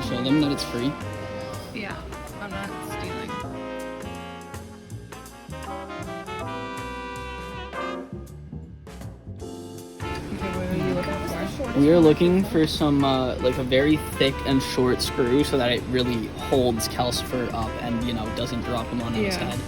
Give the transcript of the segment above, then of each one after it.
show them that it's free. Yeah, I'm not stealing. Okay, what are you looking for? We are looking for some like a very thick and short screw so that it really holds Calcifer up and, you know, doesn't drop him on his head.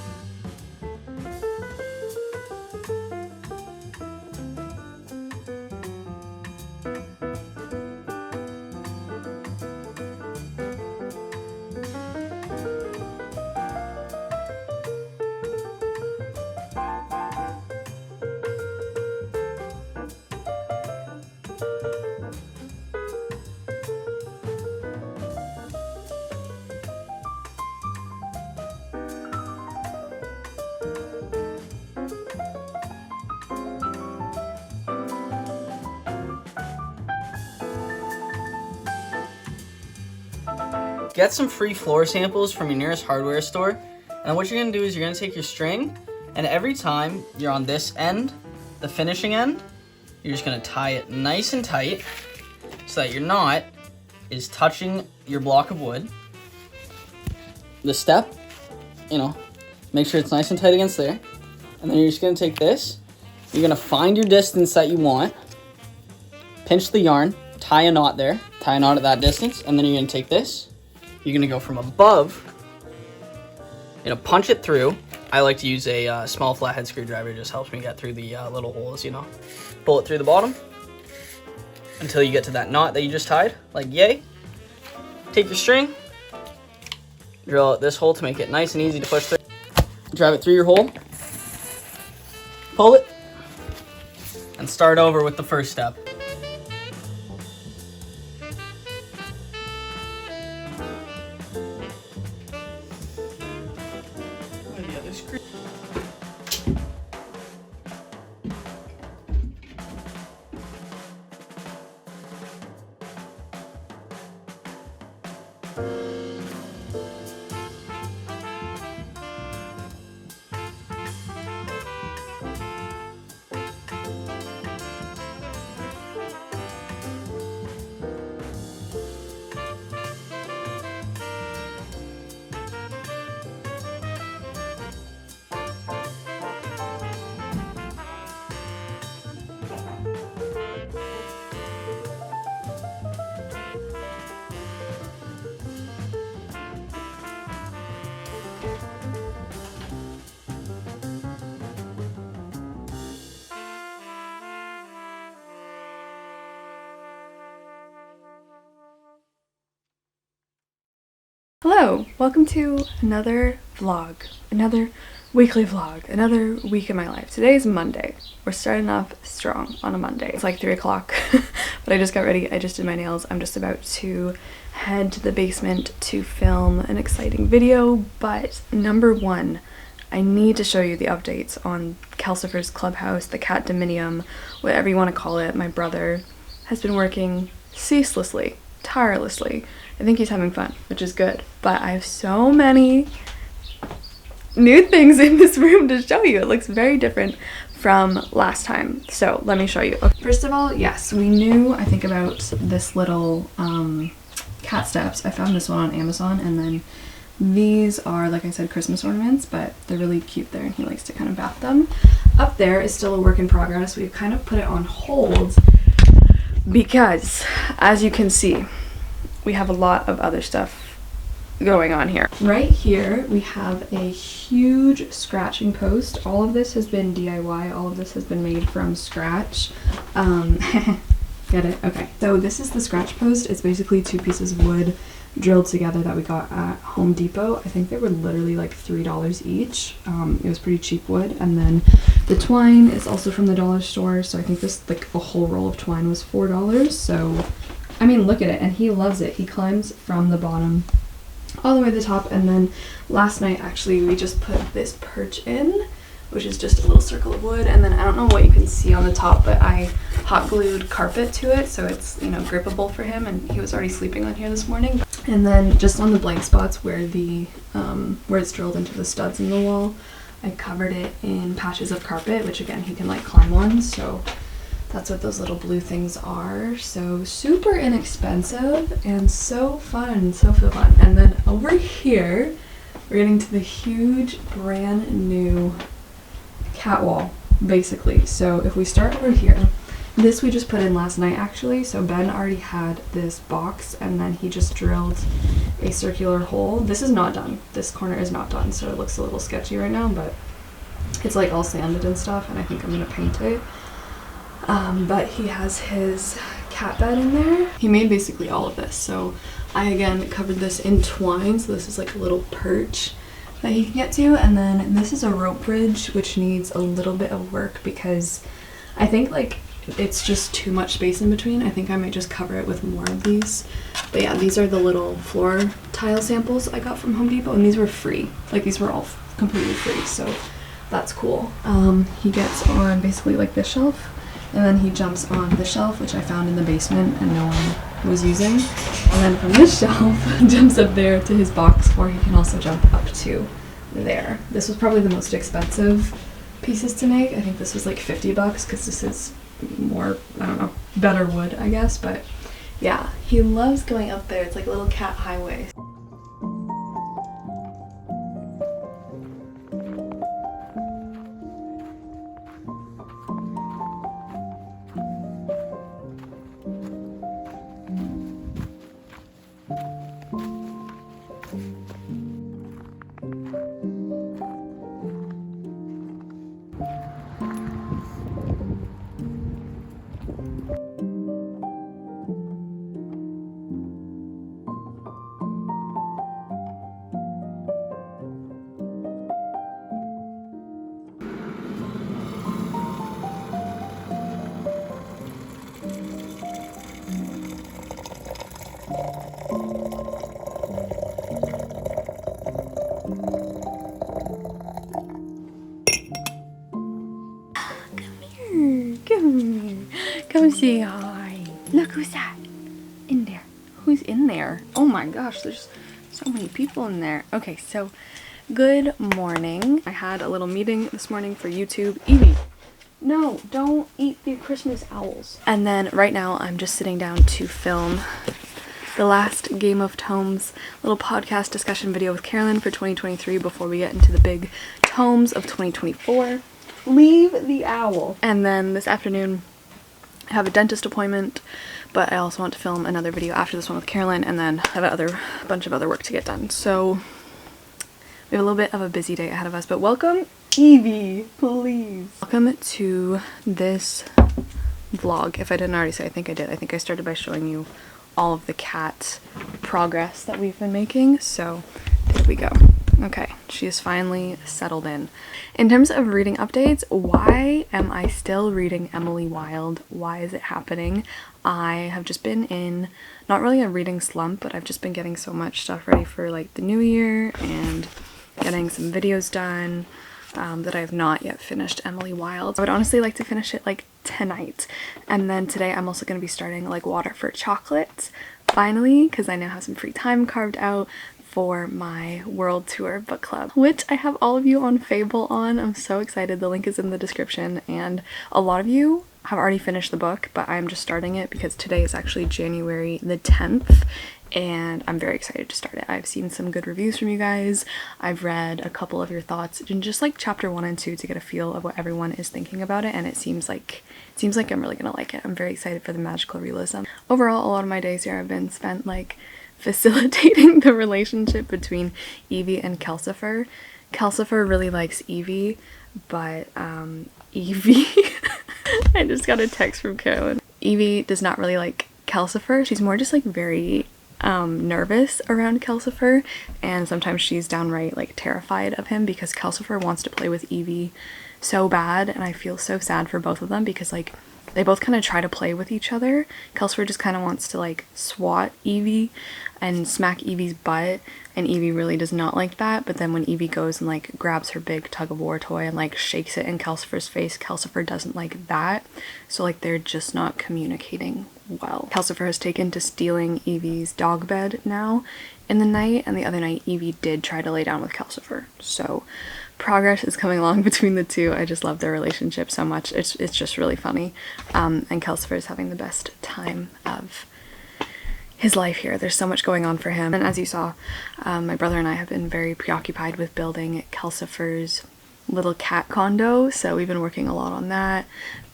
Get some free floor samples from your nearest hardware store, and what you're going to do is you're going to take your string, and every time you're on this end, the finishing end, you're just going to tie it nice and tight so that your knot is touching your block of wood. The step, you know, make sure it's nice and tight against there, and then you're just going to take this, you're going to find your distance that you want, pinch the yarn, tie a knot there, tie a knot at that distance, and then you're going to take this. You're gonna go from above, you're gonna punch it through. I like to use a small flathead screwdriver, it just helps me get through the little holes, you know. Pull it through the bottom until you get to that knot that you just tied, like yay. Take your string, drill out this hole to make it nice and easy to push through. Drive it through your hole, pull it, and start over with the first step. Hello, welcome to another vlog, another weekly vlog, another week in my life. Today's Monday. We're starting off strong on a Monday. It's like 3 o'clock, but I just got ready. I just did my nails. I'm just about to head to the basement to film an exciting video, but number one, I need to show you the updates on Calcifer's clubhouse, the cat dominium, whatever you want to call it. My brother has been working ceaselessly, tirelessly. I think he's having fun, which is good, but I have so many new things in this room to show you. It looks very different from last time, so let me show you. Okay. First of all, yes, we knew, I think, about this little cat steps. I found this one on Amazon, and then these are, like I said, Christmas ornaments, but they're really cute there, and he likes to kind of bath them. Up there is still a work in progress. We've kind of put it on hold because, as you can see, we have a lot of other stuff going on here. Right here, we have a huge scratching post. All of this has been DIY. All of this has been made from scratch. Get it? Okay. So this is the scratch post. It's basically 2 pieces of wood drilled together that we got at Home Depot. I think they were literally like $3 each. It was pretty cheap wood. And then the twine is also from the dollar store. So I think this, like, a whole roll of twine was $4. So I mean, look at it, and he loves it. He climbs from the bottom all the way to the top, and then last night, actually, we just put this perch in, which is just a little circle of wood, and then I don't know what you can see on the top, but I hot glued carpet to it, so it's, you know, grippable for him, and he was already sleeping on here this morning. And then just on the blank spots where the, where it's drilled into the studs in the wall, I covered it in patches of carpet, which again, he can like climb on, so That's what those little blue things are. So super inexpensive and so fun, so fun. And then over here, we're getting to the huge brand new cat wall, basically. So if we start over here, this we just put in last night actually. So Ben already had this box and then he just drilled a circular hole. This is not done. This corner is not done, so it looks a little sketchy right now, but it's like all sanded and stuff, and I think I'm gonna paint it. But he has his cat bed in there. He made basically all of this. So I again covered this in twine, so this is like a little perch that he can get to. And then this is a rope bridge, which needs a little bit of work because I think like it's just too much space in between. I think I might just cover it with more of these. But yeah, these are the little floor tile samples I got from Home Depot, and these were free. Like these were all completely free, so that's cool. He gets on basically like this shelf, and then he jumps on the shelf, which I found in the basement and no one was using. And then from this shelf, he jumps up there to his box, or he can also jump up to there. This was probably the most expensive pieces to make. I think this was like 50 bucks because this is more, I don't know, better wood, I guess. But yeah, he loves going up there. It's like a little cat highway. Come say hi. Look who's that in there. Who's in there? Oh my gosh, there's so many people in there. Okay, so good morning. I had a little meeting this morning for YouTube. Evie, no, don't eat the Christmas owls. And then right now I'm just sitting down to film the last Game of Tomes little podcast discussion video with Carolyn for 2023 before we get into the big tomes of 2024. Leave the owl. And then this afternoon I have a dentist appointment, but I also want to film another video after this one with Carolyn, and then have a bunch of other work to get done. So we have a little bit of a busy day ahead of us, but welcome, Evie, please. Welcome to this vlog. If I didn't already say, I think I did. I think I started by showing you all of the cat progress that we've been making, so there we go. Okay, she is finally settled in. In terms of reading updates, why am I still reading Emily Wilde? Why is it happening? I have just been in, not really a reading slump, but I've just been getting so much stuff ready for like the new year and getting some videos done that I have not yet finished Emily Wilde. I would honestly like to finish it like tonight. And then today I'm also going to be starting like Water for Chocolate, finally, because I now have some free time carved out for my world tour book club, which I have all of you on Fable on. I'm so excited. The link is in the description, and a lot of you have already finished the book, but I'm just starting it because today is actually January the 10th, and I'm very excited to start it. I've seen some good reviews from you guys. I've read a couple of your thoughts in just like chapter 1 and 2 to get a feel of what everyone is thinking about it, and it seems like I'm really gonna like it. I'm very excited for the magical realism. Overall, a lot of my days here have been spent like facilitating the relationship between Evie and Calcifer. Calcifer really likes Evie, but Evie I just got a text from Carolyn. Evie does not really like Calcifer. She's more just like very nervous around Calcifer, and sometimes she's downright like terrified of him because Calcifer wants to play with Evie so bad, and I feel so sad for both of them because like they both kind of try to play with each other. Calcifer just kind of wants to like swat Evie and smack Evie's butt, and Evie really does not like that. But then when Evie goes and like grabs her big tug-of-war toy and like shakes it in Calcifer's face, Calcifer doesn't like that. So like they're just not communicating well. Calcifer has taken to stealing Evie's dog bed now in the night, and the other night Evie did try to lay down with Calcifer. So progress is coming along between the two. I just love their relationship so much. It's just really funny. And Kelsifer is having the best time of his life here. There's so much going on for him. And as you saw, my brother and I have been very preoccupied with building Kelsifer's little cat condo. So we've been working a lot on that,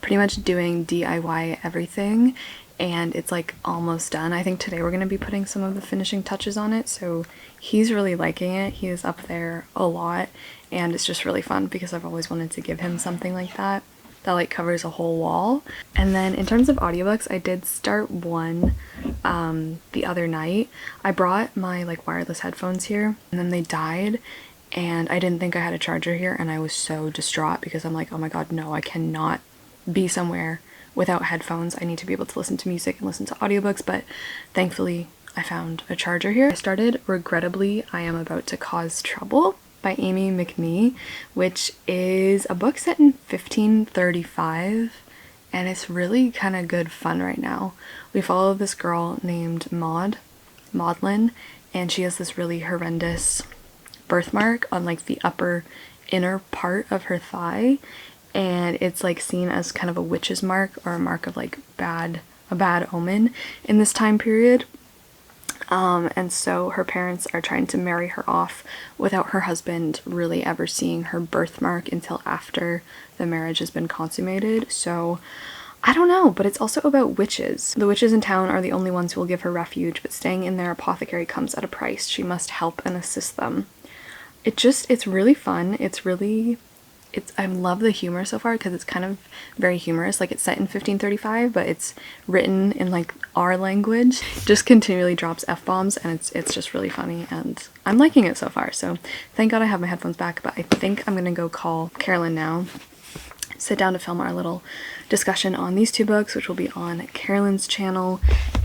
pretty much doing DIY everything. And it's like almost done. I think today we're going to be putting some of the finishing touches on it. So he's really liking it. He is up there a lot. And it's just really fun because I've always wanted to give him something like that like covers a whole wall. And then in terms of audiobooks, I did start one the other night. I brought my like wireless headphones here and then they died and I didn't think I had a charger here and I was so distraught because I'm like, oh my god, no, I cannot be somewhere without headphones. I need to be able to listen to music and listen to audiobooks, but thankfully I found a charger here. I started Regrettably, I Am About to Cause Trouble by Amy McNee, which is a book set in 1535 and it's really kind of good fun right now. We follow this girl named Maudlin, and she has this really horrendous birthmark on like the upper inner part of her thigh, and it's like seen as kind of a witch's mark or a mark of like a bad omen in this time period. And so her parents are trying to marry her off without her husband really ever seeing her birthmark until after the marriage has been consummated. So I don't know, but it's also about witches. The witches in town are the only ones who will give her refuge, but staying in their apothecary comes at a price. She must help and assist them. It's really fun. I love the humor so far because it's kind of very humorous. Like, it's set in 1535, but it's written in like our language. Just continually drops F-bombs and it's just really funny and I'm liking it so far. So thank god I have my headphones back, but I think I'm gonna go call Carolyn now, sit down to film our little discussion on these two books, which will be on Carolyn's channel,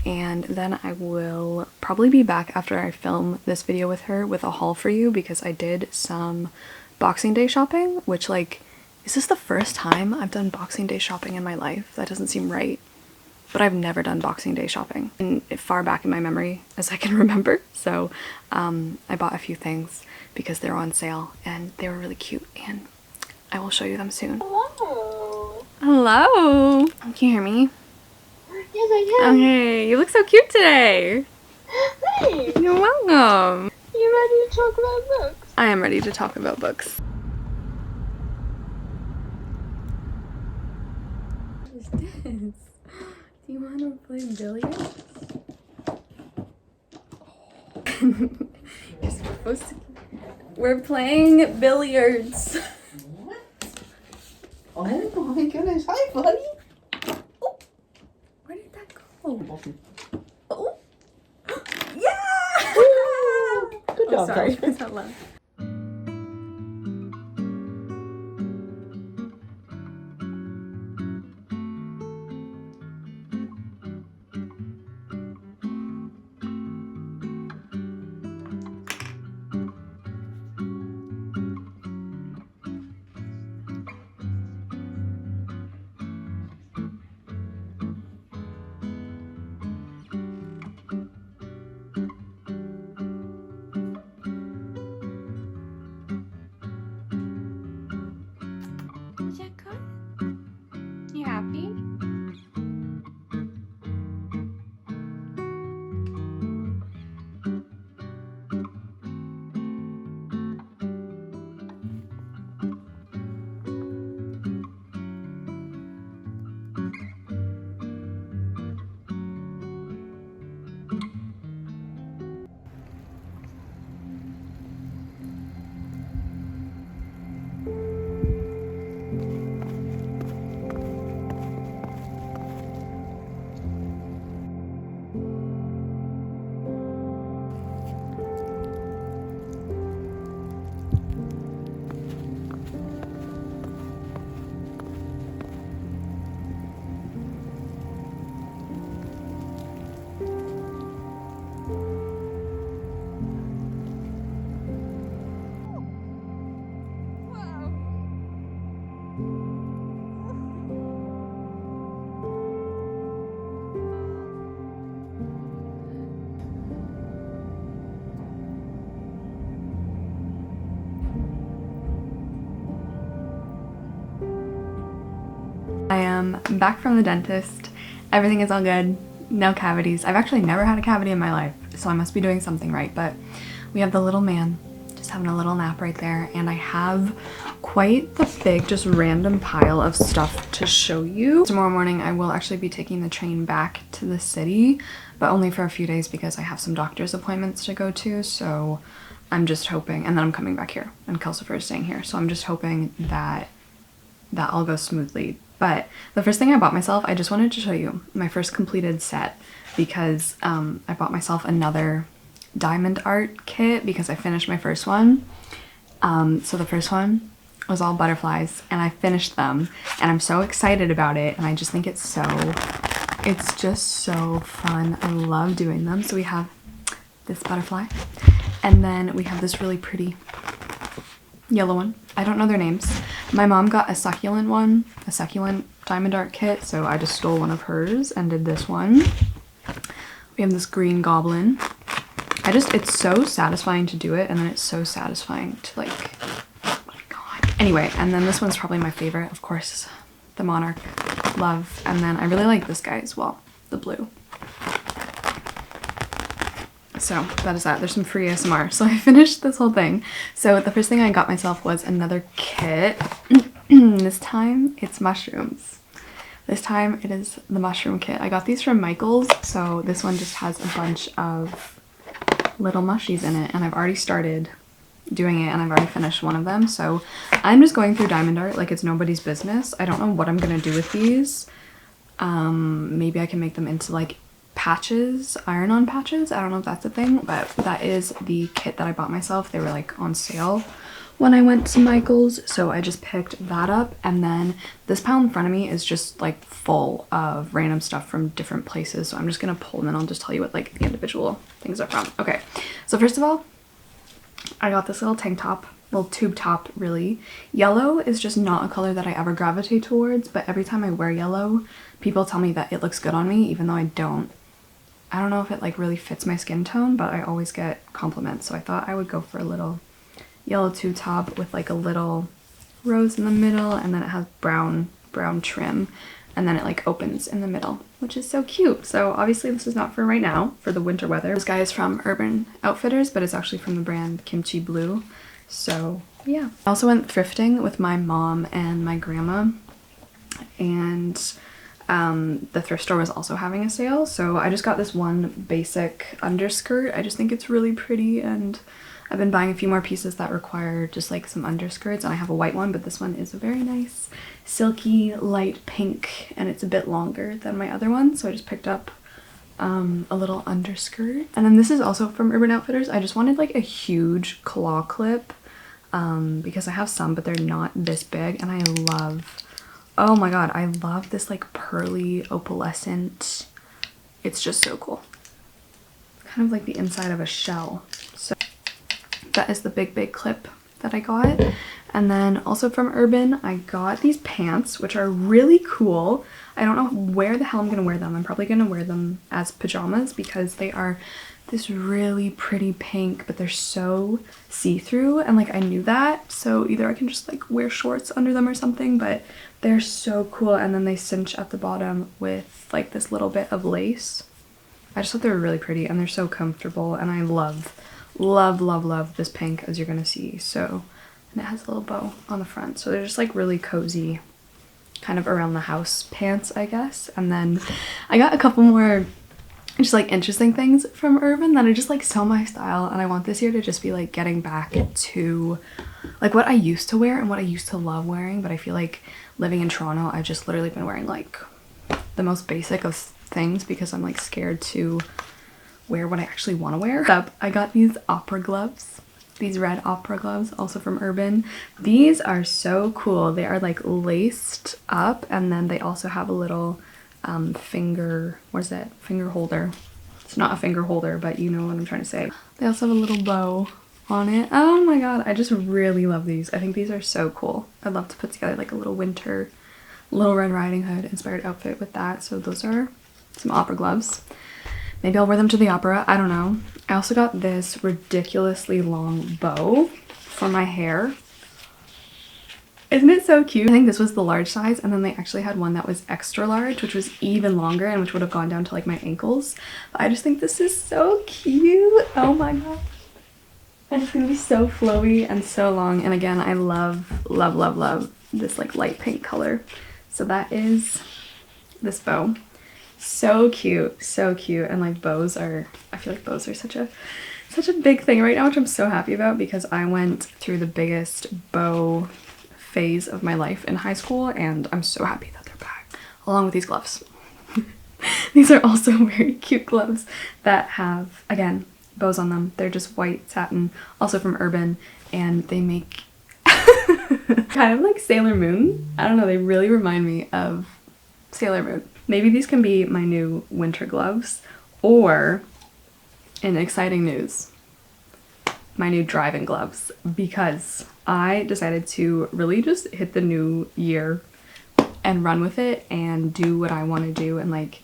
and then I will probably be back after I film this video with her with a haul for you because I did some Boxing Day shopping, which, like, is this the first time I've done Boxing Day shopping in my life? That doesn't seem right, but I've never done Boxing Day shopping in far back in my memory as I can remember. So I bought a few things because they were on sale and they were really cute, and I will show you them soon. Hello. Hello. Can you hear me? Yes, I can. Okay, you look so cute today. Thanks. You're welcome. You ready to talk about books? I am ready to talk about books. What is this? Do you want to play billiards? You're supposed to. We're playing billiards. What? Oh my goodness. Hi, buddy. Oh, where did that go? Oh. Yeah! Good job, Sorry, Kelsifer. is that loud? Is that good? You happy? I am back from the dentist. Everything is all good. No cavities. I've actually never had a cavity in my life, so I must be doing something right. But we have the little man just having a little nap right there, and I have quite the big, just random pile of stuff to show you. Tomorrow morning I will actually be taking the train back to the city, but only for a few days because I have some doctor's appointments to go to, so I'm just hoping, and then I'm coming back here, and Kelsifer is staying here, so I'm just hoping that that all goes smoothly. But the first thing I bought myself, I just wanted to show you my first completed set, because I bought myself another diamond art kit because I finished my first one. So the first one was all butterflies, and I finished them, and I'm so excited about it, and I just think it's just so fun. I love doing them. So we have this butterfly, and then we have this really pretty yellow one. I don't know their names. My mom got a succulent one, a succulent diamond art kit, so I just stole one of hers and did this one. We have this green goblin. It's so satisfying to do it, and then it's so satisfying to like, oh my god. Anyway, and then this one's probably my favorite, of course, the monarch. Love. And then I really like this guy as well, the blue. So that is that. There's some free ASMR. So I finished this whole thing. So the first thing I got myself was another kit. This time it's mushrooms. This time it is the mushroom kit. I got these from Michael's. So this one just has a bunch of little mushies in it, and I've already started doing it, and I've already finished one of them. So I'm just going through diamond art like it's nobody's business. I don't know what I'm gonna do with these. Maybe I can make them into like patches, iron-on patches. I don't know if that's a thing, but that is the kit that I bought myself. They were like on sale when I went to Michael's, so I just picked that up. And then this pile in front of me is just like full of random stuff from different places, so I'm just gonna pull them and I'll just tell you what like the individual things are from. Okay, so first of all, I got this little tank top, little tube top really. Yellow is just not a color that I ever gravitate towards, but every time I wear yellow, people tell me that it looks good on me, even though I don't know if it like really fits my skin tone, but I always get compliments. So I thought I would go for a little yellow tube top with like a little rose in the middle, and then it has brown trim, and then it like opens in the middle, which is so cute. So obviously this is not for right now, for the winter weather. This guy is from Urban Outfitters, but it's actually from the brand Kimchi Blue. So yeah. I also went thrifting with my mom and my grandma, and the thrift store was also having a sale, so I just got this one basic underskirt. I just think it's really pretty, and I've been buying a few more pieces that require just like some underskirts, and I have a white one, but this one is a very nice silky light pink, and it's a bit longer than my other one, so I just picked up a little underskirt. And then this is also from Urban Outfitters. I just wanted like a huge claw clip because I have some, but they're not this big, and I love, oh my god, I love this like pearly opalescent. It's just so cool. Kind of like the inside of a shell. So that is the big clip that I got. And then also from Urban, I got these pants, which are really cool. I don't know where the hell I'm gonna wear them. I'm probably gonna wear them as pajamas because they are this really pretty pink, but they're so see-through, and like I knew that, so either I can just like wear shorts under them or something, but they're so cool. And then they cinch at the bottom with like this little bit of lace. I just thought they were really pretty, and they're so comfortable, and I love this pink, as you're gonna see. So, and it has a little bow on the front, so they're just like really cozy, kind of around the house pants, I guess. And then I got a couple more just like interesting things from Urban that are just like so my style, and I want this year to just be like getting back to like what I used to wear and what I used to love wearing. But I feel like living in Toronto, I've just literally been wearing like the most basic of things because I'm like scared to wear what I actually want to wear. Up, I got these opera gloves, these red opera gloves, also from Urban. These are so cool. They are like laced up, and then they also have a little finger holder. It's not a finger holder, but you know what I'm trying to say. They also have a little bow on it. Oh my god, I just really love these. I think these are so cool. I'd love to put together like a little winter Little Red Riding Hood inspired outfit with that. So those are some opera gloves. Maybe I'll wear them to the opera, I don't know. I also got this ridiculously long bow for my hair. Isn't it so cute? I think this was the large size, and then they actually had one that was extra large, which was even longer and which would have gone down to like my ankles. But I just think this is so cute. Oh my god. And it's gonna be so flowy and so long. And again, I love, love, love, love this like light pink color. So that is this bow. So cute, so cute. And like bows are, I feel like bows are such a big thing right now, which I'm so happy about because I went through the biggest bow phase of my life in high school, and I'm so happy that they're back along with these gloves. These are also very cute gloves that have, again, bows on them. They're just white satin, also from Urban, and they make kind of like Sailor Moon. I don't know, they really remind me of Sailor Moon. Maybe these can be my new winter gloves, or in exciting news, my new driving gloves, because I decided to really just hit the new year and run with it and do what I want to do and like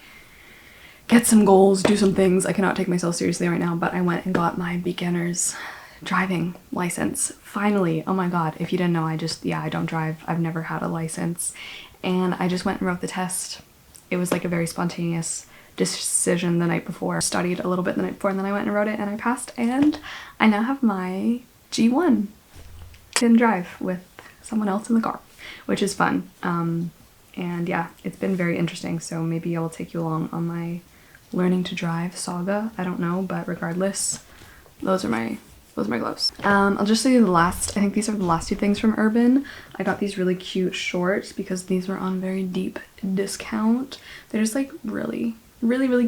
get some goals, do some things. I cannot take myself seriously right now, but I went and got my beginner's driving license. Finally. Oh my god, if you didn't know, I don't drive. I've never had a license. And I just went and wrote the test. It was like a very spontaneous decision the night before. Studied a little bit the night before, and then I went and wrote it and I passed, and I now have my G1. Can drive with someone else in the car, which is fun. And yeah, it's been very interesting, so maybe I will take you along on my learning to drive saga. I don't know, but regardless, those are my gloves. I'll just show you the last, I think these are the last two things from Urban. I got these really cute shorts because these were on very deep discount. They're just like really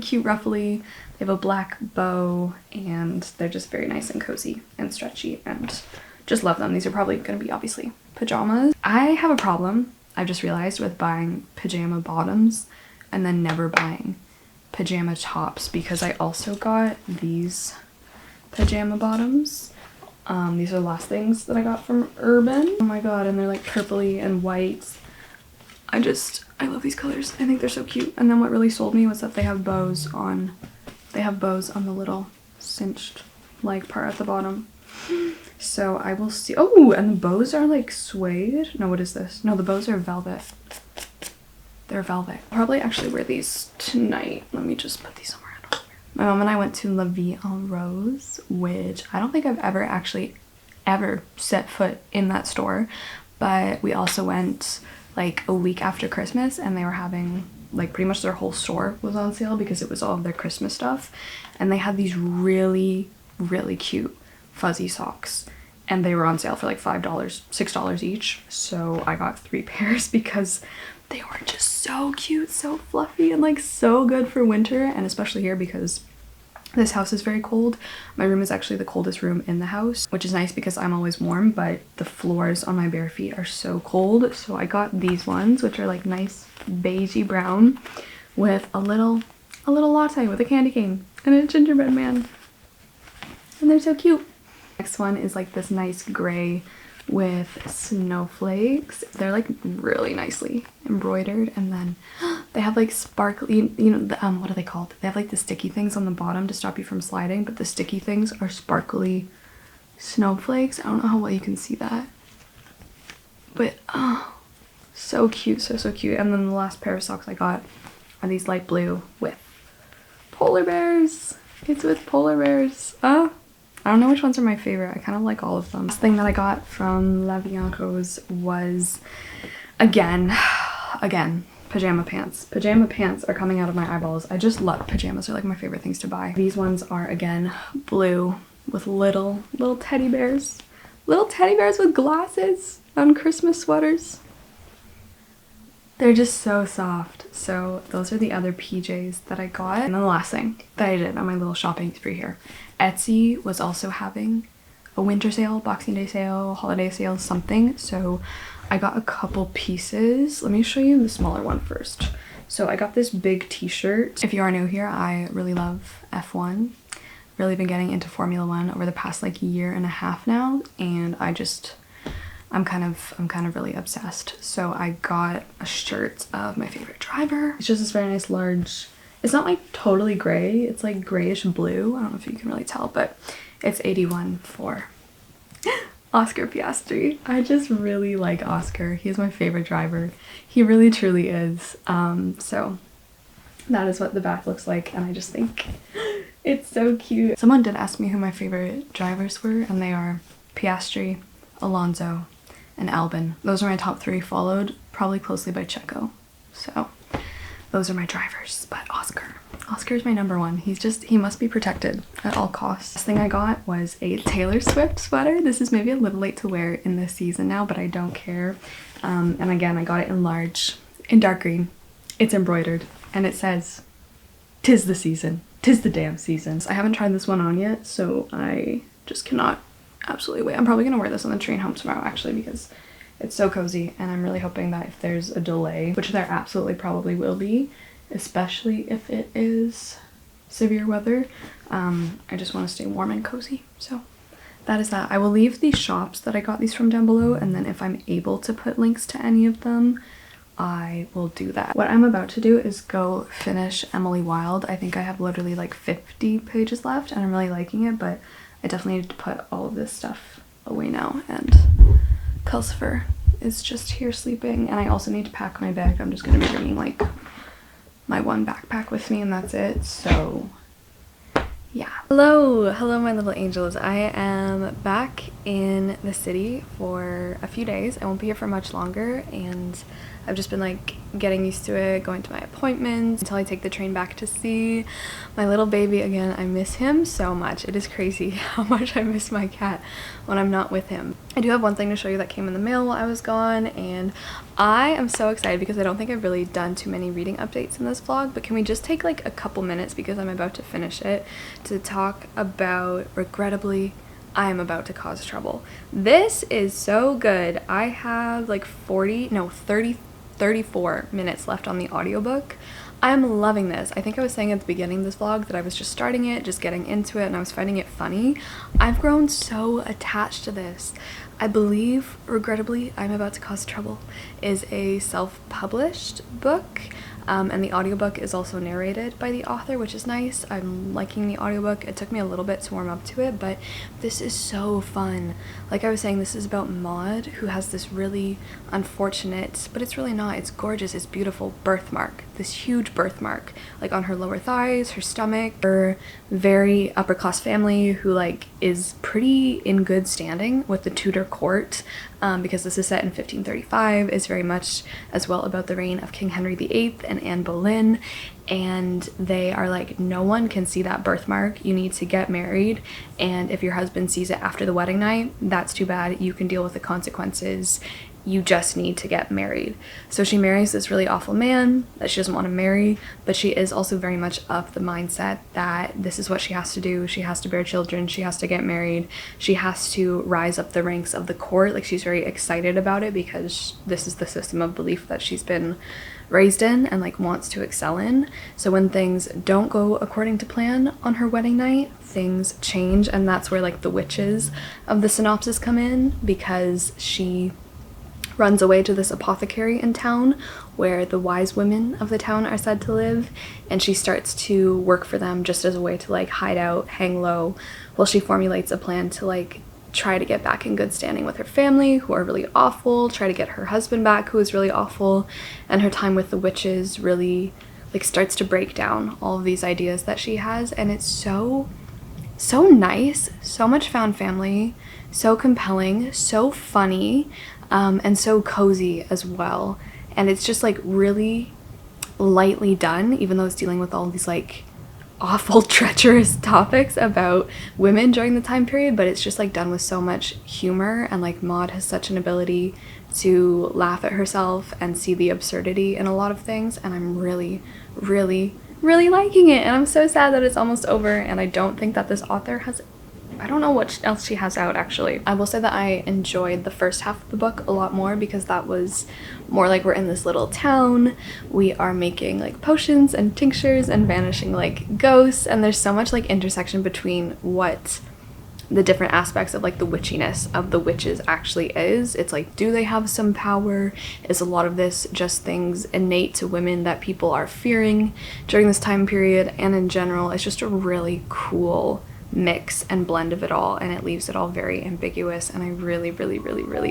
cute, ruffly. They have a black bow and they're just very nice and cozy and stretchy, and just love them. These are probably going to be obviously pajamas. I have a problem, I've just realized, with buying pajama bottoms and then never buying pajama tops, because I also got these pajama bottoms. These are the last things that I got from Urban. Oh my god, and they're like purpley and white. I love these colors. I think they're so cute. And then what really sold me was that they have bows on the little cinched leg part at the bottom. So I will see. Oh, and the bows are like suede. No, what is this? No, the bows are velvet. They're velvet. I'll probably actually wear these tonight. Let me just put these somewhere. My mom and I went to La Vie en Rose, which I don't think I've ever set foot in that store, but we also went like a week after Christmas, and they were having like pretty much their whole store was on sale because it was all of their Christmas stuff, and they had these really cute fuzzy socks, and they were on sale for like $5, $6 each. So I got 3 pairs because they were just so cute, so fluffy, and like so good for winter, and especially here because this house is very cold. My room is actually the coldest room in the house, which is nice because I'm always warm, but the floors on my bare feet are so cold. So I got these ones, which are like nice beigey brown with a little latte with a candy cane and a gingerbread man. And they're so cute. Next one is like this nice gray with snowflakes. They're like really nicely embroidered, and then they have like sparkly, you know, the, what are they called? They have like the sticky things on the bottom to stop you from sliding, but the sticky things are sparkly snowflakes. I don't know how well you can see that, but oh, so cute, so cute. And then the last pair of socks I got are these light blue with polar bears. It's with polar bears. I don't know which ones are my favorite. I kind of like all of them. This thing that I got from La Vie en Rose was, again, pajama pants. Pajama pants are coming out of my eyeballs. I just love pajamas. They're like my favorite things to buy. These ones are, again, blue with little teddy bears. Little teddy bears with glasses on Christmas sweaters. They're just so soft. So those are the other PJs that I got. And then the last thing that I did on my little shopping spree here. Etsy was also having a winter sale, Boxing Day sale, holiday sale, something. So I got a couple pieces. Let me show you the smaller one first. So I got this big t-shirt. If you are new here, I really love F1. Really been getting into Formula 1 over the past like year and a half now, and I'm kind of really obsessed. So I got a shirt of my favorite driver. It's just this very nice large, it's not like totally gray, it's like grayish blue. I don't know if you can really tell, but it's 81 for Oscar Piastri. I just really like Oscar. He's my favorite driver. He really truly is. So that is what the back looks like, and I just think it's so cute. Someone did ask me who my favorite drivers were, and they are Piastri, Alonso, and Albon. Those are my top 3, followed probably closely by Checo. So those are my drivers, but Oscar's my number 1. He must be protected at all costs. Last thing I got was a Taylor Swift sweater. This is maybe a little late to wear in this season now, but I don't care. And again, I got it in large, in dark green. It's embroidered, and it says, "'Tis the season. 'Tis the damn season." I haven't tried this one on yet, so I just cannot absolutely wait. I'm probably gonna wear this on the train home tomorrow, actually, because it's so cozy, and I'm really hoping that if there's a delay, which there absolutely probably will be, especially if it is severe weather, I just want to stay warm and cozy. So that is that. I will leave the shops that I got these from down below, and then if I'm able to put links to any of them, I will do that. What I'm about to do is go finish Emily Wilde. I think I have literally like 50 pages left, and I'm really liking it, but I definitely need to put all of this stuff away now, and Culsifer is just here sleeping, and I also need to pack my bag. I'm just gonna be bringing like my one backpack with me, and that's it. So yeah. Hello my little angels. I am back in the city for a few days. I won't be here for much longer, and I've just been like getting used to it, going to my appointments until I take the train back to see my little baby again. I miss him so much. It is crazy how much I miss my cat when I'm not with him. I do have one thing to show you that came in the mail while I was gone, and I am so excited because I don't think I've really done too many reading updates in this vlog, but can we just take like a couple minutes, because I'm about to finish it, to talk about Regrettably I Am About to Cause Trouble. This is so good. I have like 34 minutes left on the audiobook. I'm loving this. I think I was saying at the beginning of this vlog that I was just starting it, just getting into it, and I was finding it funny. I've grown so attached to this. I believe Regrettably I'm About to Cause Trouble is a self-published book, and the audiobook is also narrated by the author, which is nice. I'm liking the audiobook. It took me a little bit to warm up to it, but this is so fun. Like I was saying, this is about Maud, who has this really unfortunate, but it's really not, it's gorgeous, it's beautiful birthmark, this huge birthmark, like on her lower thighs, her stomach. Her very upper class family who like is pretty in good standing with the Tudor court, because this is set in 1535, is very much as well about the reign of King Henry VIII and Anne Boleyn, and they are like, no one can see that birthmark, you need to get married, and if your husband sees it after the wedding night, that's too bad, you can deal with the consequences, you just need to get married. So she marries this really awful man that she doesn't want to marry, but she is also very much of the mindset that this is what she has to do. She has to bear children, she has to get married, she has to rise up the ranks of the court. Like, she's very excited about it because this is the system of belief that she's been raised in and like wants to excel in. So when things don't go according to plan on her wedding night, things change, and that's where like the witches of the synopsis come in, because she runs away to this apothecary in town where the wise women of the town are said to live, and she starts to work for them just as a way to like hide out, hang low, while she formulates a plan to like try to get back in good standing with her family, who are really awful, try to get her husband back, who is really awful, and her time with the witches really like starts to break down all of these ideas that she has. And it's so nice, so much found family, so compelling, so funny, and so cozy as well. And it's just like really lightly done, even though it's dealing with all these like awful treacherous topics about women during the time period, but it's just like done with so much humor, and like Maud has such an ability to laugh at herself and see the absurdity in a lot of things, and I'm really liking it. And I'm so sad that it's almost over, and I don't think that this author has, I don't know what else she has out actually. I will say that I enjoyed the first half of the book a lot more, because that was more like we're in this little town, we are making like potions and tinctures and vanishing like ghosts, and there's so much like intersection between what the different aspects of like the witchiness of the witches actually is. It's like, do they have some power? Is a lot of this just things innate to women that people are fearing during this time period? And in general, it's just a really cool mix and blend of it all, and it leaves it all very ambiguous, and I really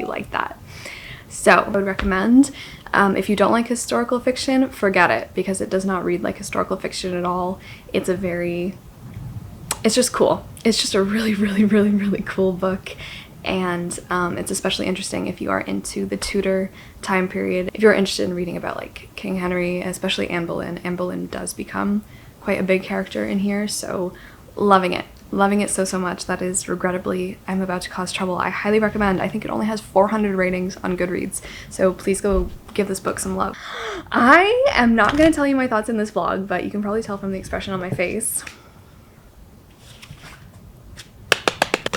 like that. So I would recommend, if you don't like historical fiction, forget it, because it does not read like historical fiction at all. It's just cool. It's just a really cool book. And it's especially interesting if you are into the Tudor time period. If you're interested in reading about like King Henry, especially Anne Boleyn. Anne Boleyn does become quite a big character in here, so loving it so much. That is regrettably I'm about to cause trouble. I highly recommend. I think it only has 400 ratings on Goodreads, so please go give this book some love. I am not going to tell you my thoughts in this vlog, but you can probably tell from the expression on my face.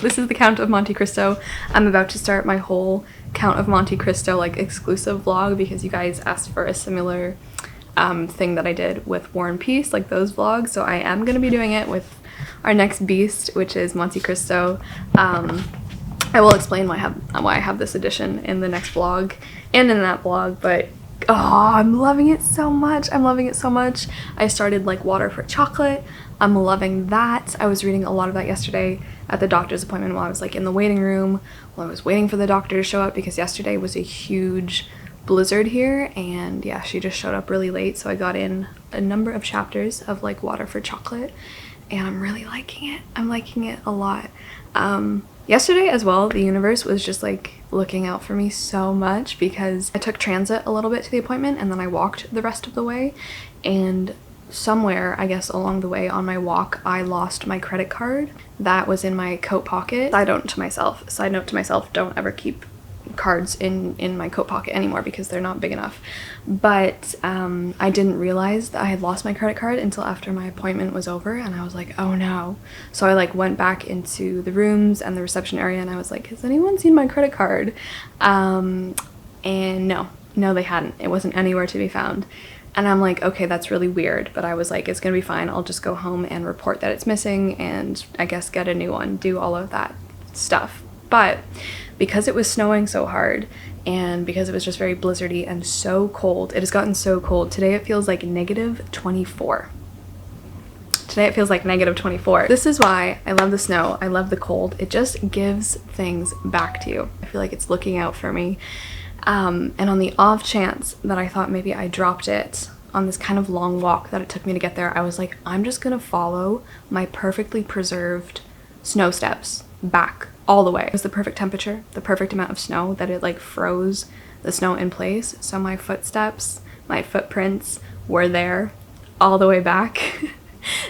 This is the Count of Monte Cristo. I'm about to start my whole Count of Monte Cristo like exclusive vlog, because you guys asked for a similar thing that I did with War and Peace, like those vlogs. So I am going to be doing it with our next beast, which is Monte Cristo. I will explain why I have this edition in the next vlog and in that vlog, but oh, I'm loving it so much. I started like Water for Chocolate. I'm loving that. I was reading a lot of that yesterday at the doctor's appointment while I was like in the waiting room, while I was waiting for the doctor to show up, because yesterday was a huge blizzard here, and yeah, she just showed up really late, so I got in a number of chapters of like Water for Chocolate, and I'm really liking it. I'm liking it a lot. Yesterday as well, the universe was just like looking out for me so much, because I took transit a little bit to the appointment and then I walked the rest of the way, and somewhere, I guess along the way on my walk, I lost my credit card that was in my coat pocket. Side note to myself, don't ever keep cards in my coat pocket anymore, because they're not big enough. But I didn't realize that I had lost my credit card until after my appointment was over, and I was like, oh no. So I like went back into the rooms and the reception area, and I was like, has anyone seen my credit card? And no they hadn't. It wasn't anywhere to be found. And I'm like, okay, that's really weird, but I was like, it's gonna be fine. I'll just go home and report that it's missing, and I guess get a new one, do all of that stuff. But because it was snowing so hard, and because it was just very blizzardy and so cold, it has gotten so cold. Today it feels like -24. Today it feels like -24. This is why I love the snow. I love the cold. It just gives things back to you. I feel like it's looking out for me. And on the off chance that I thought maybe I dropped it on this kind of long walk that it took me to get there, I was like, I'm just gonna follow my perfectly preserved snow steps back all the way. It was the perfect temperature, the perfect amount of snow that it like froze the snow in place. So my footsteps, my footprints were there all the way back.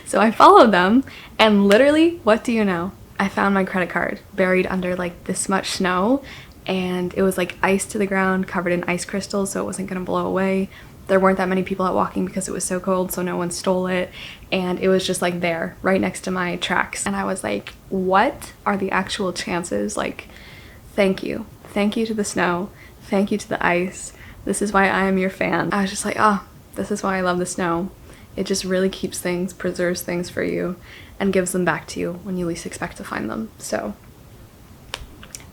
So I followed them, and literally, what do you know? I found my credit card buried under like this much snow, and it was like ice to the ground, covered in ice crystals, so it wasn't gonna blow away. There weren't that many people out walking because it was so cold, so no one stole it, and it was just like there, right next to my tracks. And I was like, what are the actual chances? Like, thank you. Thank you to the snow. Thank you to the ice. This is why I am your fan. I was just like, oh, this is why I love the snow. It just really keeps things, preserves things for you, and gives them back to you when you least expect to find them. So,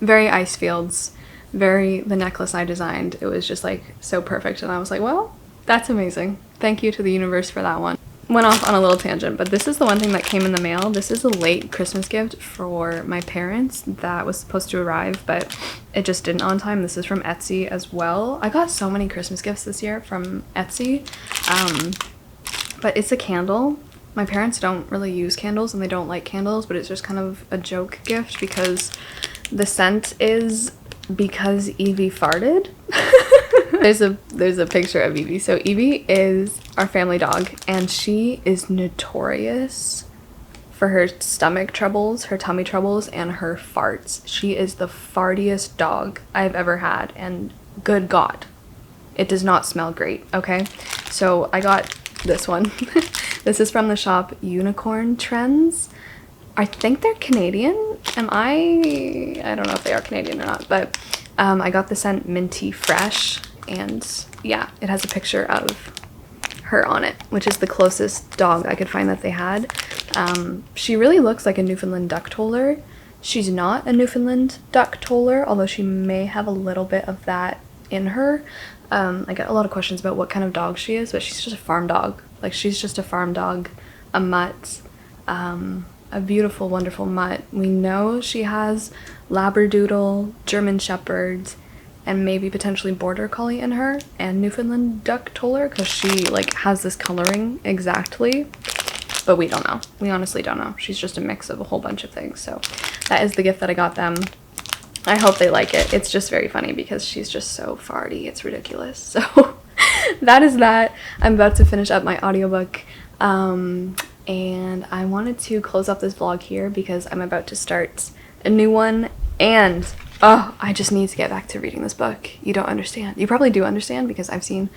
very ice fields, very the necklace I designed. It was just like so perfect, and I was like, well, that's amazing. Thank you to the universe for that one. Went off on a little tangent, but this is the one thing that came in the mail. This is a late Christmas gift for my parents that was supposed to arrive, but it just didn't on time. This is from Etsy as well. I got so many Christmas gifts this year from Etsy, but it's a candle. My parents don't really use candles, and they don't like candles, but it's just kind of a joke gift, because the scent is Because Evie Farted. There's a picture of Evie. So Evie is our family dog, and she is notorious for her stomach troubles, her tummy troubles, and her farts. She is the fartiest dog I've ever had, and good God, it does not smell great, okay? So I got this one. This is from the shop Unicorn Trends. I think they're Canadian. I don't know if they are Canadian or not, but I got the scent Minty Fresh, and yeah, it has a picture of her on it, which is the closest dog I could find that they had. She really looks like a Newfoundland duck toller. She's not a Newfoundland duck toller, although she may have a little bit of that in her. I get a lot of questions about what kind of dog she is, but she's just a farm dog. Like, she's just a farm dog, a mutt. a beautiful, wonderful mutt. We know she has Labradoodle, German Shepherds, and maybe potentially Border Collie in her, and Newfoundland Duck Toller, because she like has this coloring exactly, but we don't know. We honestly don't know. She's just a mix of a whole bunch of things. So that is the gift that I got them. I hope they like it. It's just very funny because she's just so farty. It's ridiculous. So that is that. I'm about to finish up my audiobook. And I wanted to close up this vlog here because I'm about to start a new one. And I just need to get back to reading this book. You don't understand. You probably do understand because I've seen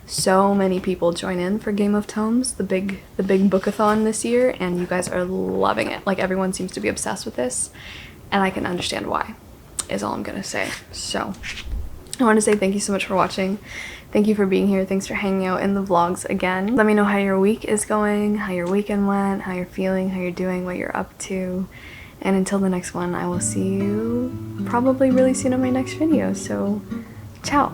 so many people join in for Game of Tomes, the big bookathon this year, and you guys are loving it. Like, everyone seems to be obsessed with this, and I can understand why, is all I'm gonna say. So I want to say thank you so much for watching. Thank you for being here. Thanks for hanging out in the vlogs again. Let me know how your week is going, how your weekend went, how you're feeling, how you're doing, what you're up to. And until the next one, I will see you probably really soon on my next video. So, ciao.